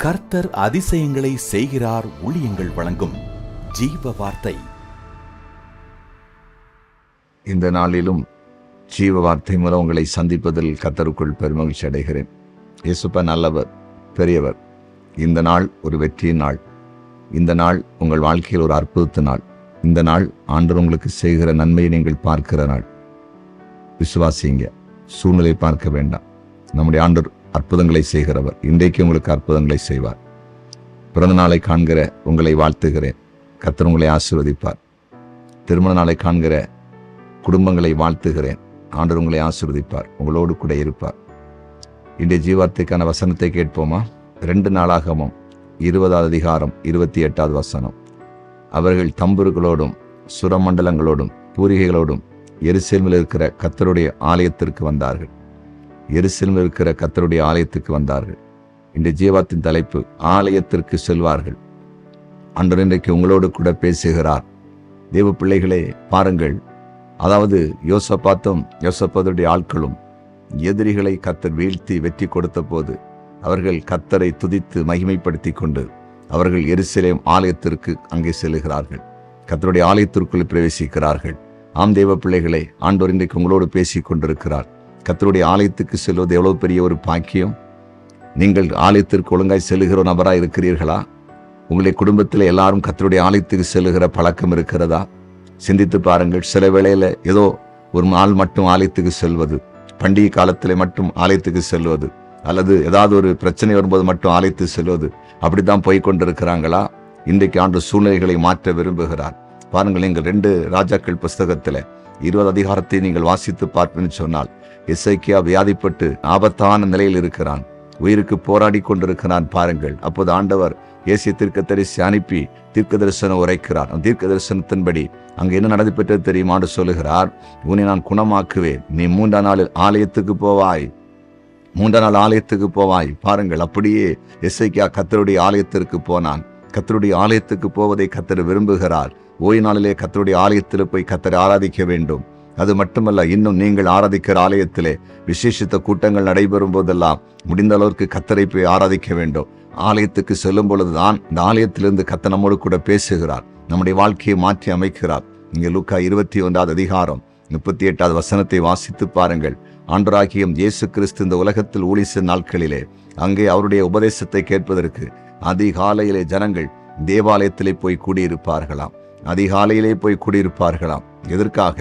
கர்த்தர் அதிசயங்களை செய்கிறார். ஊழியங்கள் வழங்கும் ஜீவ வார்த்தை. இந்த நாளிலும் ஜீவ வார்த்தை மூலம் உங்களை சந்திப்பதில் கர்த்தருக்குள் பெருமகிழ்ச்சி அடைகிறேன். இயேசுப்பா நல்லவர், பெரியவர். இந்த நாள் ஒரு வெற்றியின் நாள். இந்த நாள் உங்கள் வாழ்க்கையில் ஒரு அற்புதத்தின் நாள். இந்த நாள் ஆண்டவர் உங்களுக்கு செய்கிற நன்மையை நீங்கள் பார்க்கிற நாள். விசுவாசிங்க, சூழ்நிலை பார்க்க வேண்டாம். நம்முடைய ஆண்டவர் அற்புதங்களை செய்கிறவர். இன்றைக்கு உங்களுக்கு அற்புதங்களை செய்வார். பிறந்த நாளை காண்கிற உங்களை வாழ்த்துகிறேன். கர்த்தர் உங்களை ஆசீர்வதிப்பார். திருமண நாளை காண்கிற குடும்பங்களை வாழ்த்துகிறேன். ஆண்டவர் உங்களை ஆசீர்வதிப்பார், உங்களோடு கூட இருப்பார். இன்றைய ஜீவார்த்தைக்கான வசனத்தை கேட்போமா? 2 நாளாகமம் 20வது அதிகாரம் 28வது வசனம். அவர்கள் தம்புருகளோடும் சுரமண்டலங்களோடும் பூரிகைகளோடும் எருசலேமில் இருக்கிற கர்த்தருடைய ஆலயத்திற்கு வந்தார்கள். எருசலேமில் இருக்கிற கர்த்தருடைய ஆலயத்துக்கு வந்தார்கள். இந்த ஜீவாத்தின் தலைப்பு, ஆலயத்திற்கு செல்வார்கள். ஆண்டவர் இன்றைக்கு உங்களோடு கூட பேசுகிறார். தேவ பிள்ளைகளே, பாருங்கள். அதாவது யோசபாத்துடைய ஆட்களும் எதிரிகளை கர்த்தர் வீழ்த்தி வெற்றி கொடுத்த போது அவர்கள் கர்த்தரை துதித்து மகிமைப்படுத்தி கொண்டு அவர்கள் எருசலேம் ஆலயத்திற்கு அங்கே செல்லுகிறார்கள். கர்த்தருடைய ஆலயத்திற்குள் பிரவேசிக்கிறார்கள். ஆம் தேவ பிள்ளைகளே, ஆண்டவர் இன்றைக்கு உங்களோடு பேசிக் கொண்டிருக்கிறார். கர்த்தருடைய ஆலயத்துக்கு செல்வது எவ்வளவு பெரிய ஒரு பாக்கியம். நீங்கள் ஆலயத்திற்கு ஒழுங்காய் செல்லுகிற நபராக இருக்கிறீர்களா? உங்களுடைய குடும்பத்தில் எல்லாரும் கர்த்தருடைய ஆலயத்துக்கு செல்லுகிற பழக்கம் இருக்கிறதா? சிந்தித்து பாருங்கள். சில வேளையில ஏதோ ஒரு நாள் மட்டும் ஆலயத்துக்கு செல்வது, பண்டிகை காலத்திலே மட்டும் ஆலயத்துக்கு செல்வது, அல்லது ஏதாவது ஒரு பிரச்சனை வரும்போது மட்டும் ஆலயத்துக்கு செல்வது, அப்படித்தான் போய்கொண்டிருக்கிறாங்களா? இன்றைக்கு ஆண்டு சூழ்நிலைகளை மாற்ற விரும்புகிறார். பாருங்கள், நீங்கள் 2 ராஜாக்கள் புஸ்தகத்தில் 20 அதிகாரத்தை நீங்கள் வாசித்து பார்ப்பேன்னு சொன்னால், எசேக்கியா வியாதிப்பட்டு ஆபத்தான நிலையில் இருக்கிறான், உயிருக்கு போராடி கொண்டிருக்கிறான். பாருங்கள், அப்போது ஆண்டவர் ஏசிய தீர்க்கதரிசி அனுப்பி தீர்க்க தரிசனம் உரைக்கிறார். அந்த தீர்க்க தரிசனத்தின்படி அங்கு என்ன நடைபெற்றது தெரியுமான்னு சொல்லுகிறார். உன்னை நான் குணமாக்குவேன், நீ 3ஆம் நாளில் ஆலயத்துக்கு போவாய். 3ஆம் நாள் ஆலயத்துக்கு போவாய். பாருங்கள், அப்படியே எசேக்கியா கர்த்தருடைய ஆலயத்திற்கு போனான். கர்த்தருடைய ஆலயத்துக்கு போவதை கர்த்தர் விரும்புகிறார். ஓய்வு நாளிலே கர்த்தருடைய ஆலயத்தில் போய் கர்த்தரை ஆராதிக்க வேண்டும். அது மட்டுமல்ல, இன்னும் நீங்கள் ஆராதிக்கிற ஆலயத்திலே விசேஷித்த கூட்டங்கள் நடைபெறும் போதெல்லாம் முடிந்த அளவிற்கு கர்த்தரை போய் ஆராதிக்க வேண்டும். ஆலயத்துக்கு செல்லும் பொழுதுதான் இந்த ஆலயத்திலிருந்து கர்த்தர் நம்மோடு கூட பேசுகிறார், நம்முடைய வாழ்க்கையை மாற்றி அமைக்கிறார். இங்கே லூக்கா 21வது அதிகாரம் 38வது வசனத்தை வாசித்து பாருங்கள். ஆண்டவராகிய இயேசு கிறிஸ்து இந்த உலகத்தில் ஊழிய நாட்களிலே அங்கே அவருடைய உபதேசத்தை கேட்பதற்கு அதிகாலையிலே ஜனங்கள் தேவாலயத்திலே போய் கூடியிருப்பார்களாம். அதிகாலையிலே போய் கூடியிருப்பார்களாம். எதற்காக?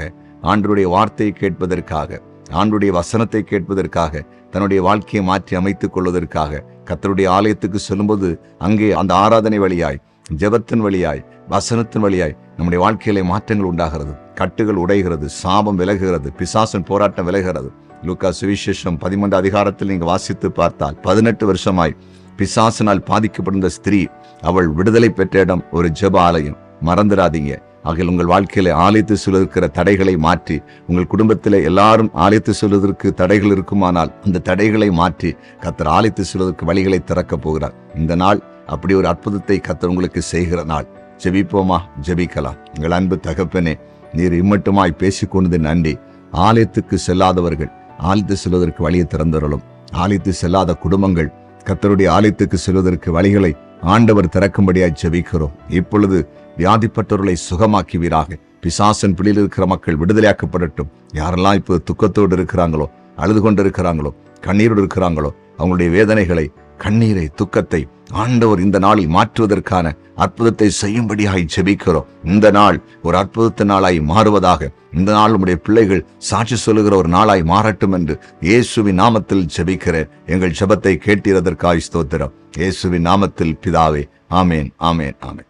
ஆண்டவருடைய வார்த்தையை கேட்பதற்காக, ஆண்டவருடைய வசனத்தை கேட்பதற்காக, தன்னுடைய வாழ்க்கையை மாற்றி அமைத்துக் கொள்வதற்காக. கர்த்தருடைய ஆலயத்துக்கு சொல்லும்போது அங்கே அந்த ஆராதனை வழியாய், ஜெபத்தின் வழியாய், வசனத்தின் வழியாய் நம்முடைய வாழ்க்கையிலே மாற்றங்கள் உண்டாகிறது. கட்டுகள் உடைகிறது, சாபம் விலகுகிறது, பிசாசின் போராட்டம் விலகுகிறது. லூக்கா சுவிசேஷம் 13 அதிகாரத்தில் நீங்கள் வாசித்து பார்த்தால் 18 வருஷமாய் பிசாசினால் பாதிக்கப்பட்ட ஸ்திரீ, அவள் விடுதலை பெற்ற இடம் ஒரு ஜெப ஆலயம். மறந்துடாதீங்க. ஆகிய உங்கள் வாழ்க்கையில ஆலயத்து செல்வதற்கிற தடைகளை மாற்றி, உங்கள் குடும்பத்திலே எல்லாரும் ஆலயத்து செல்வதற்கு தடைகள் இருக்குமானால் அந்த தடைகளை மாற்றி கர்த்தர் ஆலயத்து செல்வதற்கு வழிகளை திறக்க போகிறார். இந்த நாள் அப்படி ஒரு அற்புதத்தை கர்த்தர் உங்களுக்கு செய்கிற நாள். ஜெபிப்போமா? ஜெபிக்கலாம். உங்கள் அன்பு தகப்பனே, நீர் இம்மட்டுமாய் பேசிக்கொண்டது நன்றி. ஆலயத்துக்கு செல்லாதவர்கள் ஆலயத்து செல்வதற்கு வழியை திறந்தருளும். ஆலயத்து செல்லாத குடும்பங்கள் கர்த்தருடைய ஆலயத்துக்கு செல்வதற்கு வழிகளை ஆண்டவர் திறக்கும்படியாய் ஜெபிக்கிறோம். இப்பொழுது வியாதிப்பட்டவர்களை சுகமாக்குவீராக. பிசாசன் பிடியில் இருக்கிற மக்கள் விடுதலையாக்கப்படட்டும். யாரெல்லாம் இப்போ துக்கத்தோடு இருக்கிறாங்களோ, அழுது கொண்டு இருக்கிறாங்களோ, கண்ணீரோடு இருக்கிறாங்களோ, அவங்களுடைய வேதனைகளை, கண்ணீரை, துக்கத்தை ஆண்டவர் இந்த நாளில் மாற்றுவதற்கான அற்புதத்தை செய்யும்படியாய் ஜெபிக்கிறோம். இந்த நாள் ஒரு அற்புதத்தின் நாளாய் மாறுவதாக. இந்த நாள் உடைய பிள்ளைகள் சாட்சி சொல்லுகிற ஒரு நாளாய் மாறட்டும் என்று இயேசுவின் நாமத்தில் ஜெபிக்கிறேன். எங்கள் ஜெபத்தை கேட்டதற்காய் ஸ்தோத்திரம். இயேசுவின் நாமத்தில் பிதாவே, ஆமேன், ஆமேன், ஆமேன்.